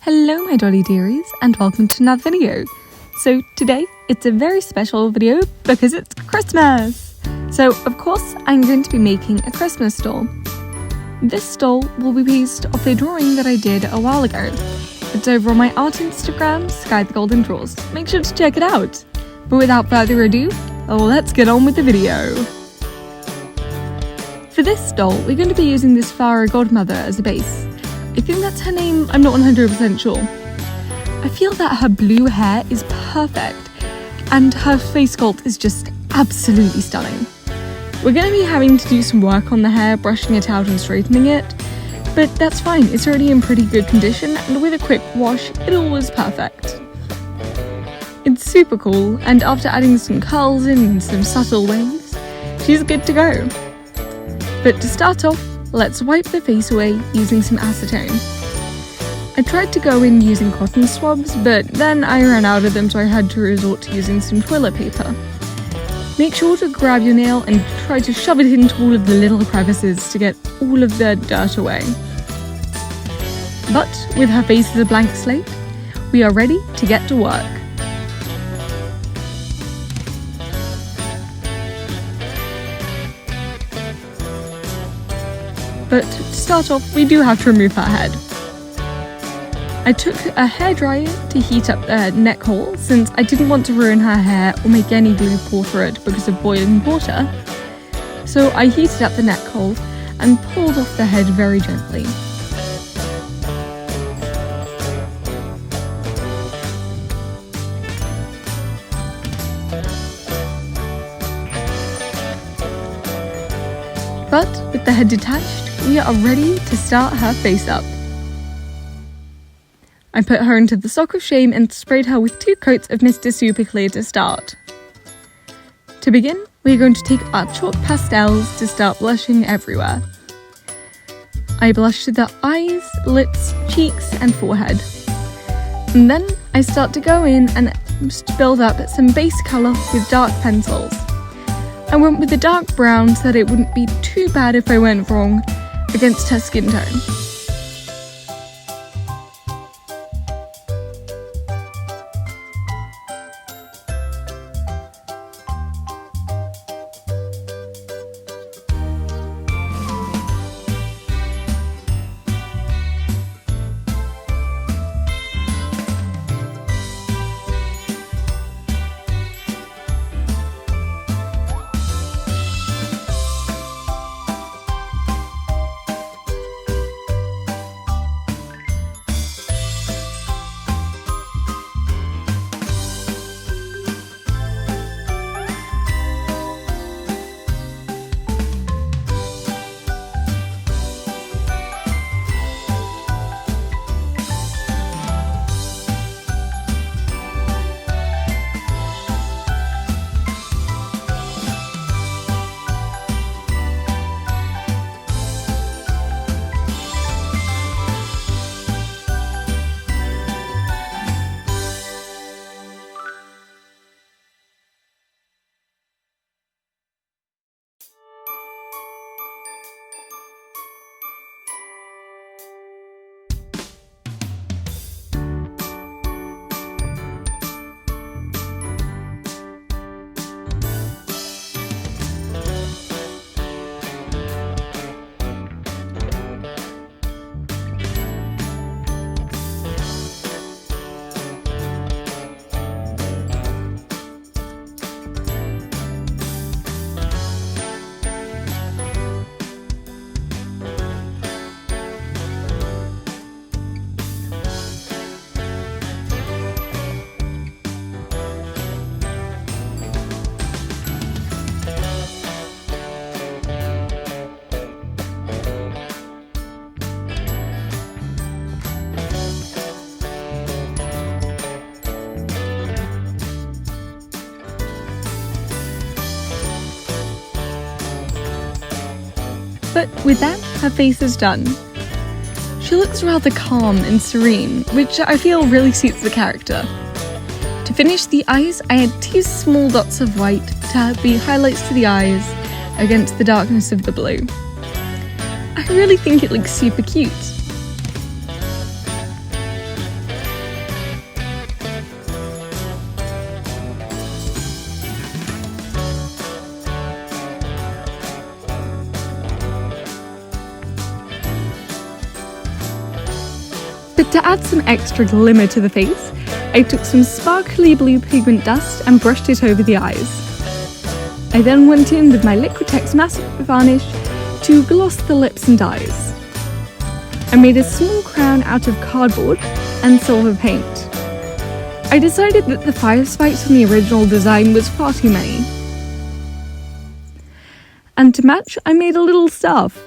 Hello my dolly dearies and welcome to another video. So today it's a very special video because it's Christmas. So of course I'm going to be making a Christmas doll. This doll will be based off a drawing that I did a while ago. It's over on my art Instagram, Sky the Golden Draws. Make sure to check it out. But without further ado, let's get on with the video. For this doll, we're going to be using this pharah godmother as a base. I think that's her name, I'm not 100% sure. I feel that her blue hair is perfect, and her face sculpt is just absolutely stunning. We're going to be having to do some work on the hair, brushing it out and straightening it, but that's fine, it's already in pretty good condition, and with a quick wash, it all was perfect. It's super cool, and after adding some curls in and some subtle waves, she's good to go. But to start off, let's wipe the face away using some acetone. I tried to go in using cotton swabs, but then I ran out of them, so I had to resort to using some toilet paper. Make sure to grab your nail and try to shove it into all of the little crevices to get all of the dirt away. But with her face as a blank slate, we are ready to get to work. But to start off, we do have to remove her head. I took a hairdryer to heat up the neck hole since I didn't want to ruin her hair or make any glue pour through it because of boiling water. So I heated up the neck hole and pulled off the head very gently. But with the head detached, we are ready to start her face up. I put her into the sock of shame and sprayed her with 2 coats of Mr. Super Clear to start. To begin, we're going to take our chalk pastels to start blushing everywhere. I blushed the eyes, lips, cheeks and forehead. And then I start to go in and build up some base colour with dark pencils. I went with the dark brown so that it wouldn't be too bad if I went wrong against her skin tone. But with that, her face is done. She looks rather calm and serene, which I feel really suits the character. To finish the eyes, I had 2 small dots of white to be highlights to the eyes against the darkness of the blue. I really think it looks super cute. To add some extra glimmer to the face, I took some sparkly blue pigment dust and brushed it over the eyes. I then went in with my Liquitex matte varnish to gloss the lips and eyes. I made a small crown out of cardboard and silver paint. I decided that the fire spikes from the original design was far too many. And to match, I made a little staff.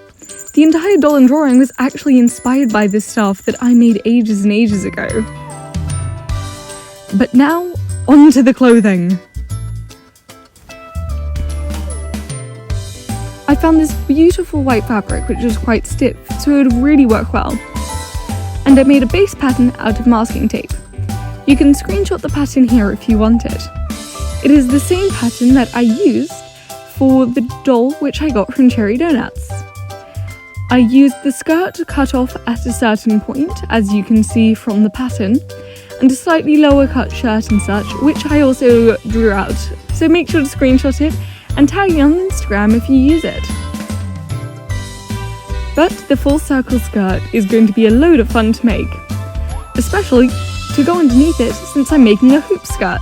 The entire doll and drawing was actually inspired by this staff that I made ages and ages ago. But now, on to the clothing. I found this beautiful white fabric which was quite stiff, so it would really work well. And I made a base pattern out of masking tape. You can screenshot the pattern here if you want it. It is the same pattern that I used for the doll which I got from Cherry Donuts. I used the skirt cut off at a certain point, as you can see from the pattern, and a slightly lower cut shirt and such, which I also drew out, so make sure to screenshot it and tag me on Instagram if you use it. But the full circle skirt is going to be a load of fun to make, especially to go underneath it since I'm making a hoop skirt.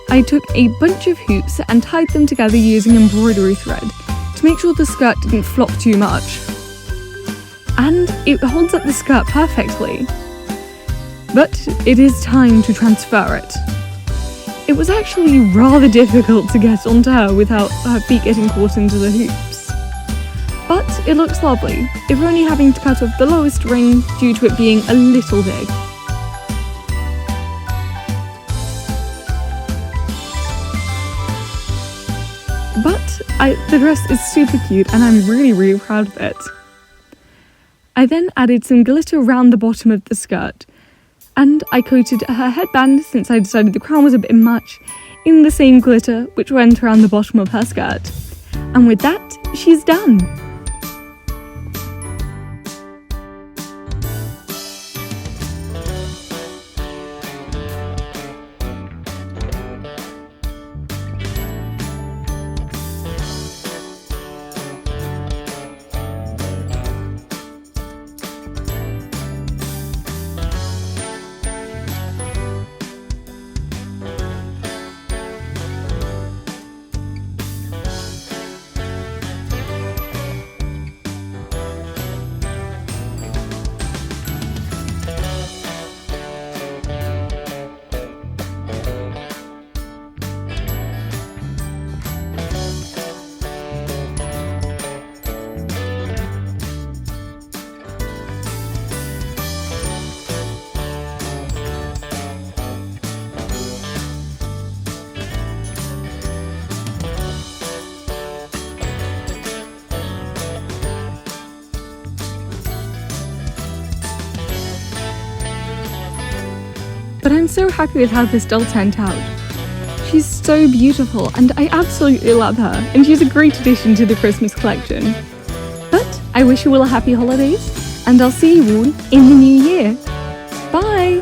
I took a bunch of hoops and tied them together using embroidery thread to make sure the skirt didn't flop too much. And it holds up the skirt perfectly. But it is time to transfer it. It was actually rather difficult to get onto her without her feet getting caught into the hoops. But it looks lovely, if only having to cut off the lowest ring due to it being a little big. But the dress is super cute and I'm really proud of it. I then added some glitter around the bottom of the skirt, and I coated her headband, since I decided the crown was a bit much, in the same glitter which went around the bottom of her skirt. And with that, she's done! But I'm so happy with how this doll turned out. She's so beautiful and I absolutely love her, and she's a great addition to the Christmas collection. But I wish you all a happy holidays, and I'll see you all in the new year. Bye!